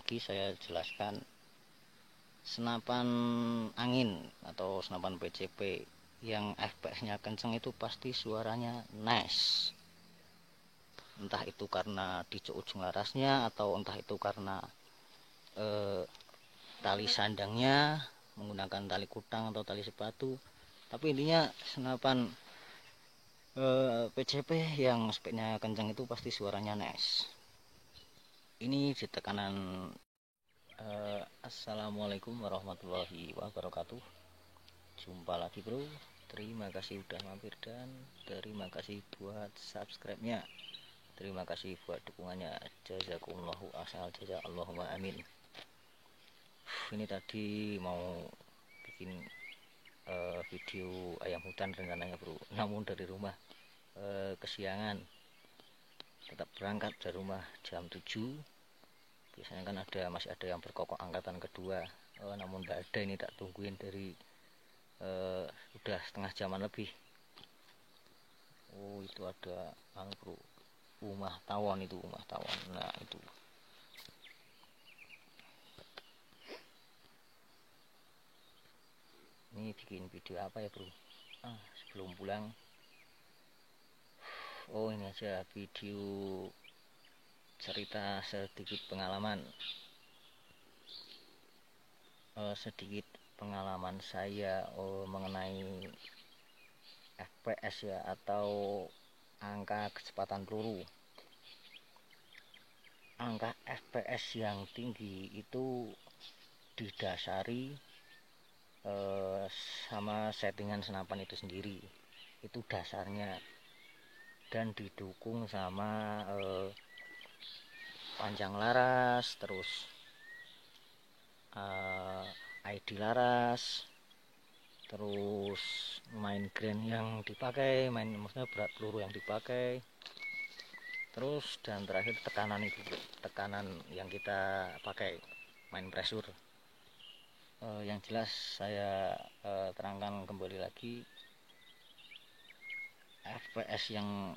lagi saya jelaskan, senapan angin atau senapan PCP yang FPS-nya kenceng itu pasti suaranya nice. Entah itu karena di ujung larasnya atau entah itu karena tali sandangnya menggunakan tali kutang atau tali sepatu. Tapi intinya senapan PCP yang speknya kencang itu pasti suaranya nice. Ini di tekanan Assalamualaikum warahmatullahi wabarakatuh. Jumpa lagi bro. Terima kasih udah mampir dan terima kasih buat subscribe-nya. Terima kasih buat dukungannya. Jazakumullahu asal jaza Allahumma amin. Ini tadi mau bikin video ayam hutan rencananya bro, namun dari rumah kesiangan. Tetap berangkat dari rumah jam 7. Biasanya kan masih ada yang berkokok angkatan kedua, namun tidak ada. Ini tak tungguin dari udah setengah jaman lebih. Oh itu ada bro, rumah tawon itu, rumah tawon. Nah itu ini bikin video apa ya bro, sebelum pulang. Oh ini aja video cerita sedikit pengalaman, sedikit pengalaman saya mengenai FPS ya, atau angka kecepatan peluru. Angka FPS yang tinggi itu didasari sama settingan senapan itu sendiri, itu dasarnya, dan didukung sama panjang laras, terus ID laras, terus main grain yang dipakai, maksudnya berat peluru yang dipakai, terus dan terakhir tekanan itu, tekanan yang kita pakai, main pressure. Yang jelas saya terangkan kembali lagi, FPS yang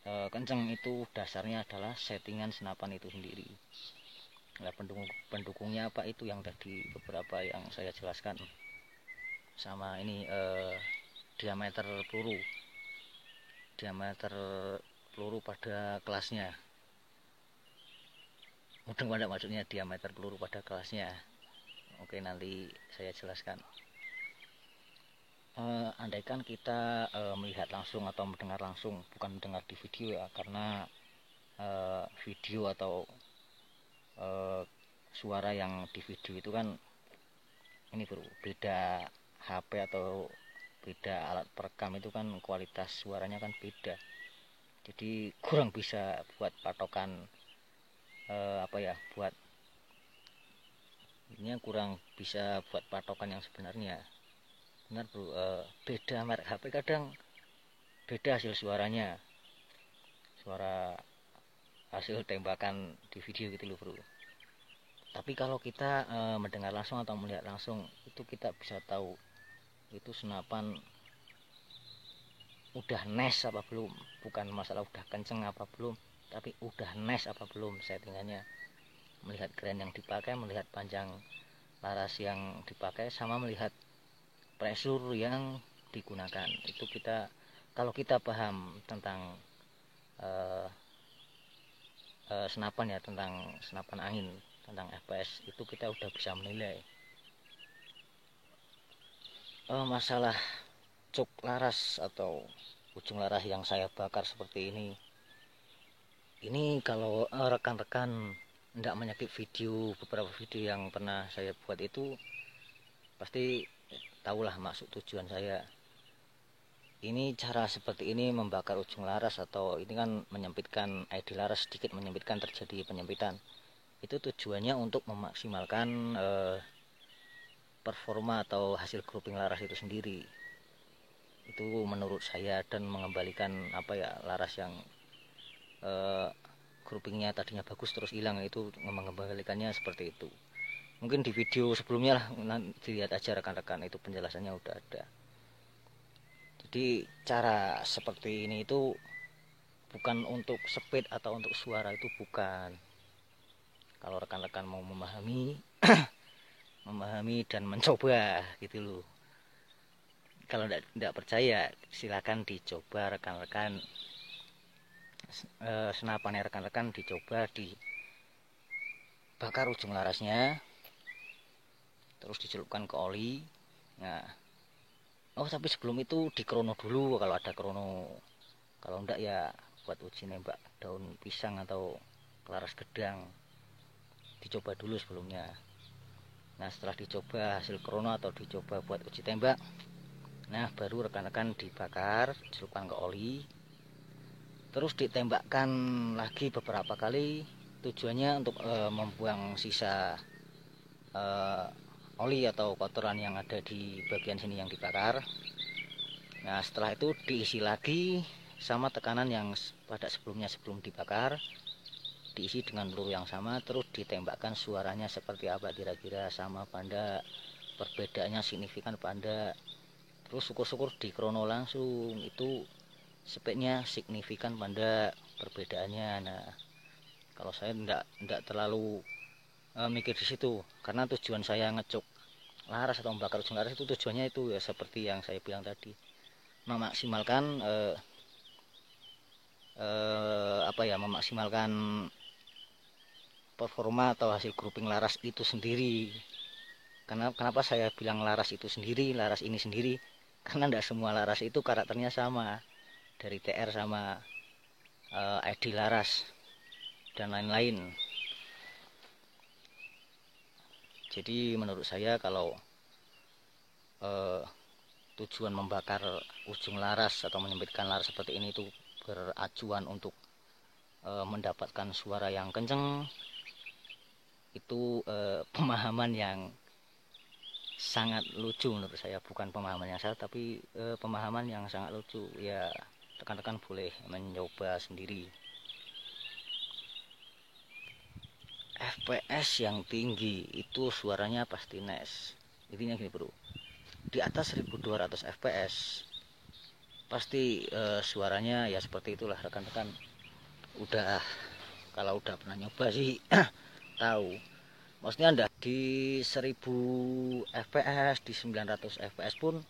kenceng itu dasarnya adalah settingan senapan itu sendiri. Nah, pendukungnya apa itu yang tadi beberapa yang saya jelaskan, sama ini diameter peluru pada kelasnya. Mudeng pada maksudnya diameter peluru pada kelasnya. Oke, nanti saya jelaskan. Andaikan kita melihat langsung atau mendengar langsung, bukan mendengar di video ya, karena video atau suara yang di video itu kan ini bro, beda HP atau beda alat perekam itu kan kualitas suaranya kan beda. Jadi kurang bisa buat patokan buat ini kurang bisa buat patokan yang sebenarnya. Benar bro, beda merek HP kadang beda hasil suaranya, suara hasil tembakan di video gitu loh bro. Tapi kalau kita mendengar langsung atau melihat langsung, itu kita bisa tahu itu senapan udah nice apa belum. Bukan masalah udah kenceng apa belum, tapi udah nice apa belum settingannya. Melihat grain yang dipakai, melihat panjang laras yang dipakai, sama melihat pressure yang digunakan. Itu kita, kalau kita paham tentang senapan ya, tentang senapan angin, tentang FPS, itu kita udah bisa menilai. Masalah cuk laras atau ujung laras yang saya bakar seperti ini kalau rekan-rekan tidak menyakit beberapa video yang pernah saya buat itu, pasti tahulah maksud tujuan saya. Ini cara seperti ini membakar ujung laras, atau ini kan menyempitkan ID laras sedikit, menyempitkan, terjadi penyempitan. Itu tujuannya untuk memaksimalkan performa atau hasil grouping laras itu sendiri. Itu menurut saya, dan mengembalikan laras yang groupingnya tadinya bagus terus hilang, itu mengembalikannya seperti itu. Mungkin di video sebelumnya lah, nanti lihat aja rekan-rekan, itu penjelasannya udah ada. Jadi cara seperti ini itu bukan untuk speed atau untuk suara, itu bukan. kalau rekan-rekan mau memahami memahami dan mencoba gitu loh. Kalau tidak percaya silakan dicoba rekan-rekan. Senapannya rekan-rekan dicoba dibakar ujung larasnya, terus dicelupkan ke oli. Nah, tapi sebelum itu dikrono dulu kalau ada krono. Kalau enggak ya buat uji nembak daun pisang atau laras gedang, dicoba dulu sebelumnya. Nah, setelah dicoba hasil krono atau dicoba buat uji tembak, nah baru rekan-rekan dibakar, celupkan ke oli, terus ditembakkan lagi beberapa kali. Tujuannya untuk membuang sisa oli atau kotoran yang ada di bagian sini yang dibakar. Nah, setelah itu diisi lagi sama tekanan yang pada sebelumnya sebelum dibakar, diisi dengan peluru yang sama, terus ditembakkan. Suaranya seperti apa kira-kira, sama panda, perbedaannya signifikan panda. Terus syukur-syukur di krono langsung, itu speknya signifikan panda perbedaannya. Nah, kalau saya enggak terlalu mikir di situ, karena tujuan saya ngecuk laras atau membakar ujung laras itu tujuannya itu ya seperti yang saya bilang tadi, memaksimalkan memaksimalkan performa atau hasil grouping laras itu sendiri. Kenapa saya bilang laras itu sendiri, laras ini sendiri? Karena tidak semua laras itu karakternya sama, dari TR sama ID laras dan lain-lain. Jadi menurut saya kalau tujuan membakar ujung laras atau menyempitkan laras seperti ini itu beracuan untuk mendapatkan suara yang kenceng, itu pemahaman yang sangat lucu menurut saya. Bukan pemahaman yang salah, tapi pemahaman yang sangat lucu. Ya, rekan-rekan boleh mencoba sendiri. FPS yang tinggi itu suaranya pasti nice. Intinya gini bro, di atas 1200 FPS pasti suaranya ya seperti itulah rekan-rekan. Kalau udah pernah nyoba sih tahu. Maksudnya anda di 1000 fps, di 900 fps pun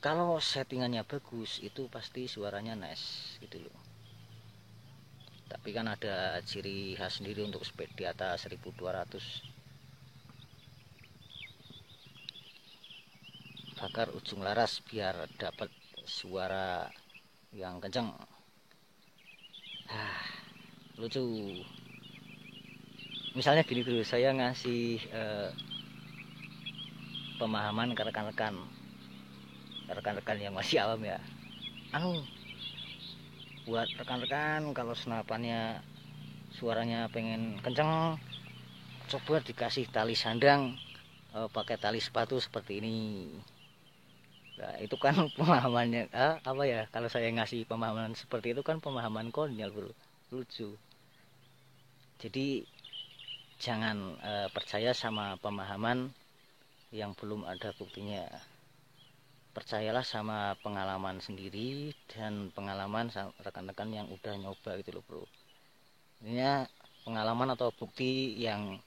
kalau settingannya bagus itu pasti suaranya nice gitu loh. Tapi kan ada ciri khas sendiri untuk speed di atas 1200. Bakar ujung laras biar dapat suara yang kencang. Lucu. Misalnya gini dulu, saya ngasih pemahaman ke rekan-rekan yang masih awam ya. Buat rekan-rekan kalau senapannya suaranya pengen kenceng, coba dikasih tali sandang pakai tali sepatu seperti ini. Nah, itu kan pemahamannya apa ya, kalau saya ngasih pemahaman seperti itu kan pemahaman konyol bro, lucu. Jadi jangan percaya sama pemahaman yang belum ada buktinya. Percayalah sama pengalaman sendiri dan pengalaman rekan-rekan yang udah nyoba gitu loh bro. Ini pengalaman atau bukti yang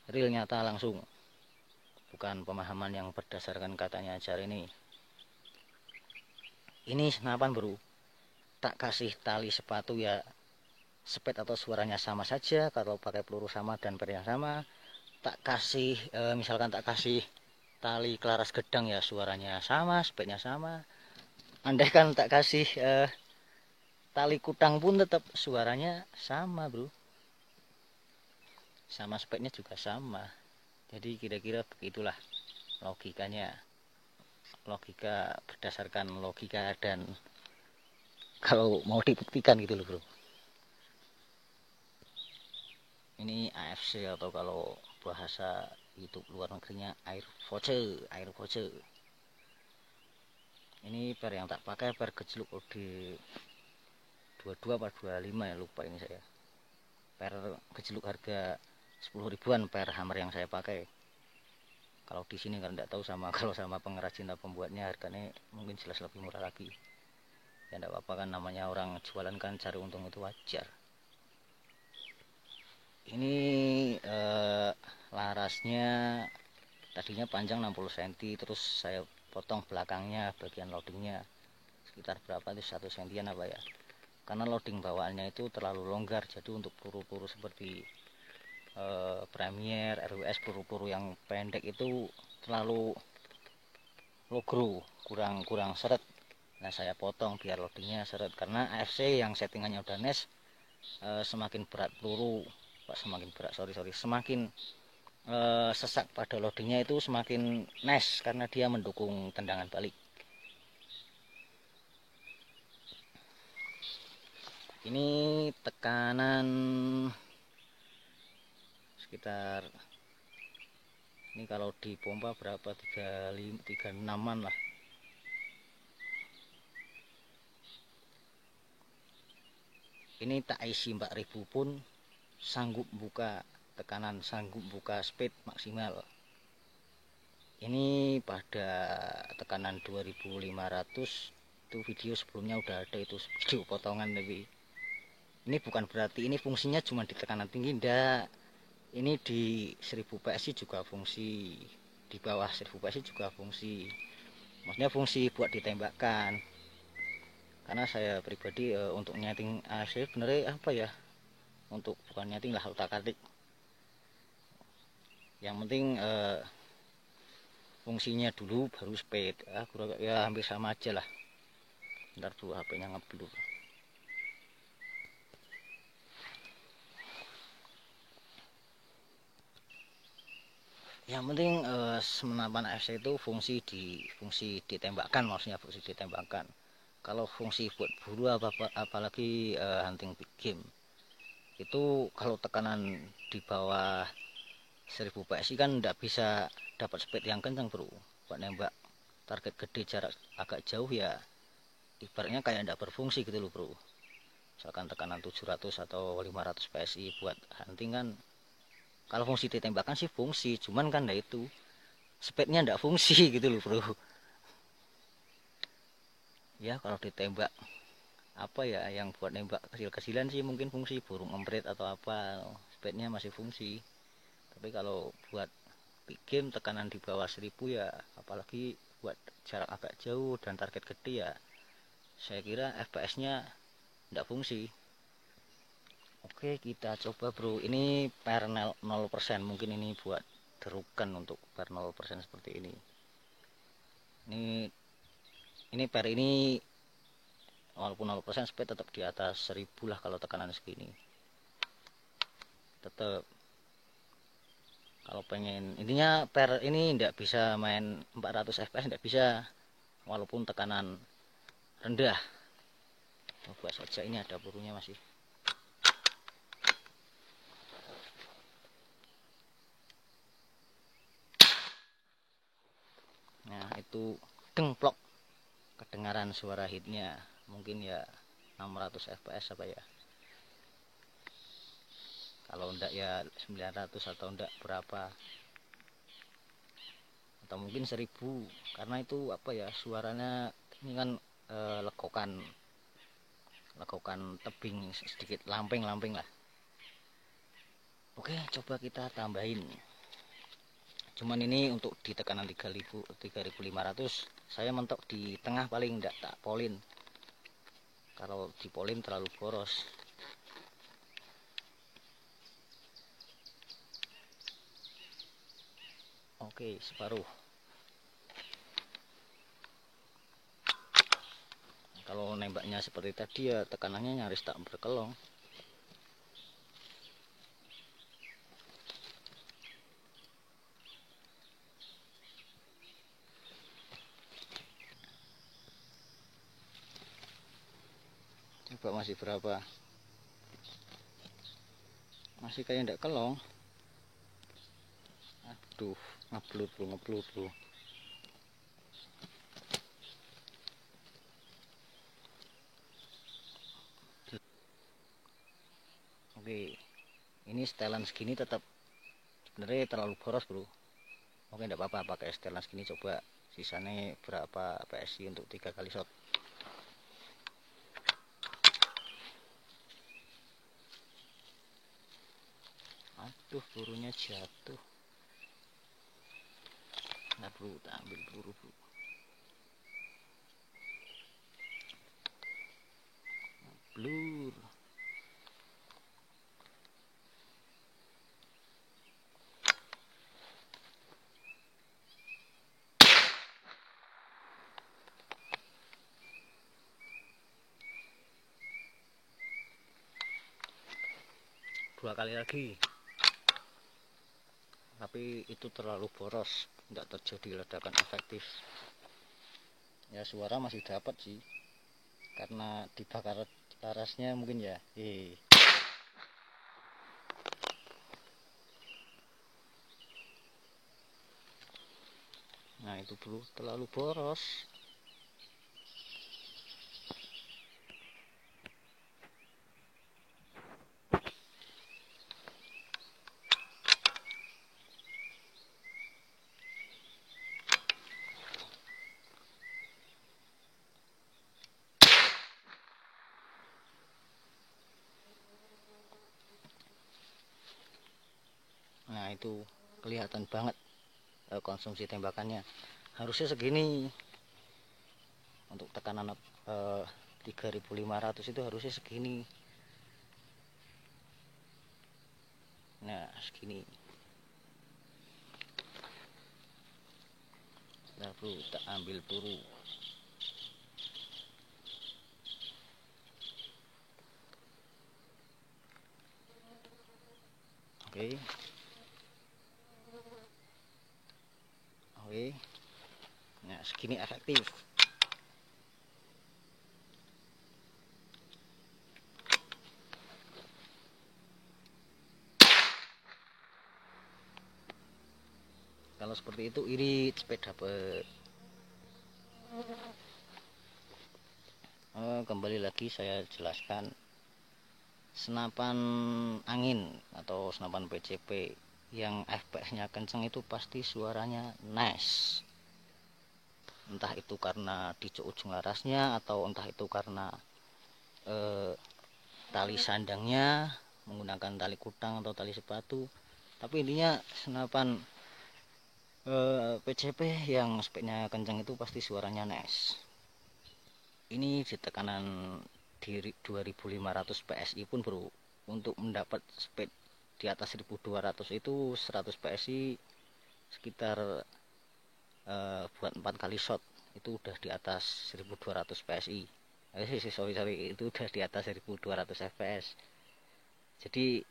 real, nyata, langsung, bukan pemahaman yang berdasarkan katanya ajar. Ini senapan bro, tak kasih tali sepatu ya speed atau suaranya sama saja. Kalau pakai peluru sama dan per yang sama. Tak kasih misalkan tak kasih tali kelaras gedang ya suaranya sama, speednya sama. Andai kan tak kasih tali kutang pun tetap suaranya sama bro, sama speednya juga sama. Jadi kira-kira begitulah logikanya, logika berdasarkan logika, dan kalau mau dibuktikan gitu loh bro. Ini AFC atau kalau bahasa YouTube luar negerinya air voucher. Ini per yang tak pakai per gejluk kode 22 atau 25 ya, lupa ini saya. Per gejluk harga 10 ribuan per hammer yang saya pakai. Kalau di sini kan tidak tahu kalau sama pengrajin atau pembuatnya harganya mungkin jelas lebih murah lagi. Ya tidak apa-apa kan, namanya orang jualan kan cari untung, itu wajar. Ini larasnya tadinya panjang 60 cm, terus saya potong belakangnya, bagian loadingnya sekitar berapa itu 1 cm apa ya, karena loading bawaannya itu terlalu longgar. Jadi untuk peluru-peluru seperti Premier, RWS, peluru-peluru yang pendek itu terlalu logro, kurang seret. Nah saya potong biar loadingnya seret, karena AFC yang settingannya udah NES semakin berat peluru, semakin sesak pada loadingnya itu semakin NES, karena dia mendukung tendangan balik. Ini tekanan sekitar, ini kalau di pompa berapa, 36an lah. Ini tak isi 4000 pun sanggup buka tekanan, sanggup buka speed maksimal. Ini pada tekanan 2500, itu video sebelumnya udah ada, itu video potongan. Tapi ini bukan berarti ini fungsinya cuma di tekanan tinggi, enggak. Ini di 1000 PSI juga fungsi, di bawah 1000 PSI juga fungsi. Maksudnya fungsi buat ditembakkan. Karena saya pribadi untuk nyeting AC sebenarnya apa ya, untuk bukan nyeting lah, otak-atik. Yang penting fungsinya dulu baru speed. Ya hampir sama aja lah. Ntar tuh HP-nya ngeblur. Yang penting senapan AFC itu fungsi ditembakkan, maksudnya fungsi ditembakkan. Kalau fungsi buat buru apalagi hunting big game, itu kalau tekanan di bawah 1000 PSI kan tidak bisa dapat speed yang kencang bro. Buat nembak target gede jarak agak jauh ya ibaratnya kayak tidak berfungsi gitu loh bro. Misalkan tekanan 700 atau 500 PSI buat hunting kan, kalau fungsi ditembakkan sih fungsi, cuman kan nah itu speednya tidak fungsi gitu loh bro. Ya kalau ditembak apa ya, yang buat nembak kecil-kecilan sih mungkin fungsi burung emprit atau apa, speednya masih fungsi. Tapi kalau buat big game tekanan di bawah 1000 ya, apalagi buat jarak agak jauh dan target gede ya, saya kira FPS-nya tidak fungsi. Oke kita coba bro, ini per 0%, mungkin ini buat derukan untuk per 0% seperti ini. Ini per ini walaupun 0% speed tetap di atas 1000 lah kalau tekanan segini. Tetap kalau pengen intinya per ini tidak bisa main 400 fps, tidak bisa walaupun tekanan rendah. Coba saja, ini ada pelurunya masih. Nah itu dengplok, kedengaran suara hitnya mungkin ya 600 fps apa ya, kalau enggak ya 900 atau enggak berapa, atau mungkin 1000, karena itu apa ya, suaranya ini kan legokan tebing sedikit, lamping lah. Oke coba kita tambahin, cuman ini untuk di tekanan 3500 saya mentok di tengah, paling enggak tak polin, kalau di polin terlalu boros. Oke separuh. Kalau nembaknya seperti tadi ya tekanannya nyaris tak berkelong. Coba masih berapa, masih kayak ndak kelong. Aduh ngeblur bro. Oke ini setelan segini tetap sebenarnya terlalu boros bro. Oke enggak apa-apa pakai setelan segini, coba sisanya berapa PSI untuk 3 kali shot. Aduh, pelurunya jatuh. Nah bro, tak ambil peluru bro. Blur. Dua kali lagi. Tapi itu terlalu boros, tidak terjadi ledakan efektif. Ya suara masih dapat sih, karena dibakar larasnya mungkin ya. Nah itu bro, terlalu boros. Nah itu kelihatan banget konsumsi tembakannya. Harusnya segini. Untuk tekanan 3500 itu harusnya segini. Nah segini. Nah bro, tak ambil peluru. Oke. Nah segini efektif. Kalau seperti itu irit cepet dapet. Kembali lagi saya jelaskan, senapan angin atau senapan PCP yang FPS-nya kenceng itu pasti suaranya nice. Entah itu karena di ujung larasnya atau entah itu karena tali sandangnya menggunakan tali kutang atau tali sepatu. Tapi intinya senapan PCP yang speknya kencang itu pasti suaranya nice. Ini di tekanan di 2500 PSI pun bro, untuk mendapat speed di atas 1200 itu 100 PSI sekitar buat 4 kali shot itu udah di atas 1200 PSI. Sorry, itu udah di atas 1200 FPS. Jadi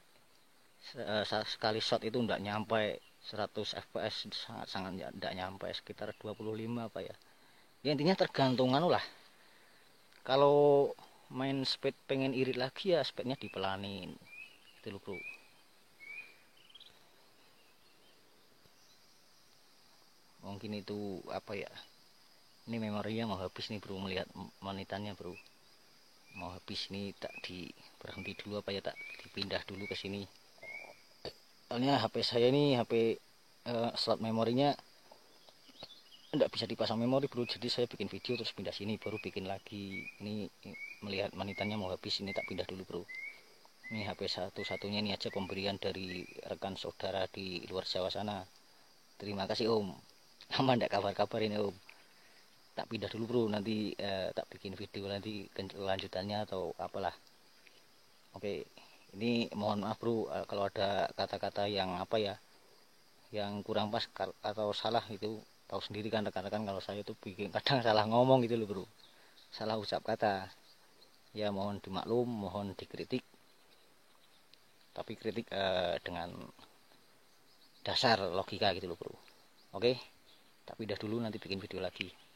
sekali shot itu enggak nyampe 100 FPS, sangat enggak nyampe, sekitar 25 apa ya. Ya intinya tergantungan lah. Kalau main speed pengen irit lagi ya speednya dipelanin. Itu loh bro. Mungkin itu apa ya? Ini memorinya mau habis nih bro, melihat monitannya bro. Mau habis nih, tak berhenti dulu apa ya, tak dipindah dulu ke sini. Soalnya HP saya ini HP slot memorinya enggak bisa dipasang memori bro, jadi saya bikin video terus pindah sini baru bikin lagi. Ini melihat manitannya mau habis, ini tak pindah dulu bro. Ini HP satu-satunya ini aja pemberian dari rekan saudara di luar Jawa sana. Terima kasih om. Lama enggak kabar-kabar ini om. Tak pindah dulu bro, nanti tak bikin video nanti kelanjutannya atau apalah. Oke, ini mohon maaf bro kalau ada kata-kata yang apa ya, yang kurang pas atau salah. Itu tahu sendiri kan rekan-rekan kalau saya tuh bikin kadang salah ngomong gitu loh bro, salah ucap kata. Ya mohon dimaklum, mohon dikritik, tapi kritik dengan dasar logika gitu loh bro. Oke, tapi udah dulu, nanti bikin video lagi.